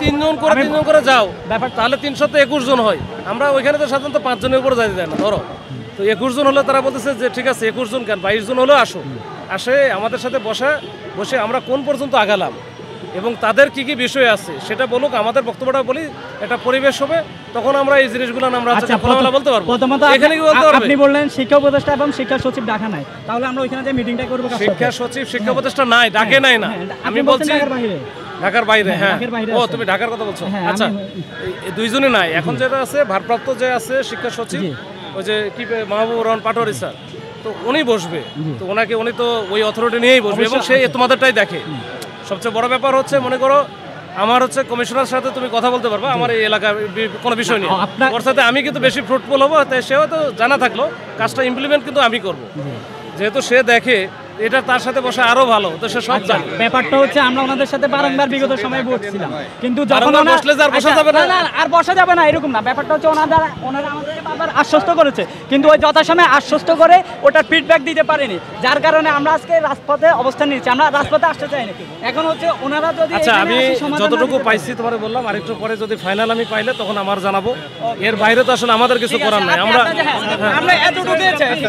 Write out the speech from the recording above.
তিনজন করে যাও তাহলে 321 জন হয়। আমরা ওইখানে তো সাধারণত 5 জনের উপরে যাইতে দেয় না ধরো, তো 21 জন হলে তারা বলতেছে যে ঠিক আছে 21 জন কেন 22 জন হলেও আসে আমাদের সাথে বসে আমরা কোন পর্যন্ত আগালাম এবং তাদের কি কি বিষয় আছে সেটা বলুক, আমাদের বক্তব্যটা বলি, একটা পরিবেশ হবে, তখন আমরা এই জিনিসগুলো আমরা খোলামেলা বলতে পারবো। এখানে কি বলতে পারবে? আপনি বললেন শিক্ষা উপদেষ্টা এবং শিক্ষা সচিব ডাকা নাই, তাহলে আমরা ওইখানে যে মিটিংটা করব শিক্ষা সচিব শিক্ষা উপদেষ্টা নাই, ডাকে নাই না, আমি বলছি ঢাকার বাইরে। হ্যাঁ, ও তুমি ঢাকার কথা বলছো, আচ্ছা দুইজনই নাই এখন, যেটা আছে ভারপ্রাপ্ত যে আছে শিক্ষা সচিব ওই যে কি মাহবুবুর রহমান পাটোয়ারি স্যার, তো উনি বসবে, তো উনি তো ওই অথরিটি নিয়েই বসবে এবং সে তোমাদেরটাই দেখে। সবচেয়ে বড় ব্যাপার হচ্ছে মনে করো আমার হচ্ছে কমিশনার সাথে তুমি কথা বলতে পারবে আমার এই এলাকার কোনো বিষয় নিয়ে, ওর সাথে আমি কিন্তু বেশি ফ্রুটফুল হবো, তাই সেও তো জানা থাকলো কাজটা ইমপ্লিমেন্ট কিন্তু আমি করব, যেহেতু সে দেখে এটা তার সাথে বসে আরো ভালো, তো সে সব জানে। ব্যাপারটা হচ্ছে আমরা ওনাদের সাথে বারংবার বিগত সময় বসছিলাম, কিন্তু যখন বসলে আর বসা যাবে না, আর বসা যাবে না এরকম না, ব্যাপারটা হচ্ছে ওনারা আমাদেরকে বারবার আশ্বস্ত করেছে, কিন্তু ওই যথাসময়ে আশ্বস্ত করে ওটার ফিডব্যাক দিতে পারেনি, যার কারণে আমরা আজকে রাজপথে অবস্থান নিয়েছি, আমরা রাজপথে আসতে চাই না। এখন হচ্ছে ওনারা যদি আচ্ছা আমি যতটুকু পাইছি তোমার বললাম, আরেকটু পরে যদি ফাইনাল আমি পাইলে তখন আমার জানাবো, এর বাইরে তো আসলে আমাদের কিছু করার নাই। আমরা এতটুকু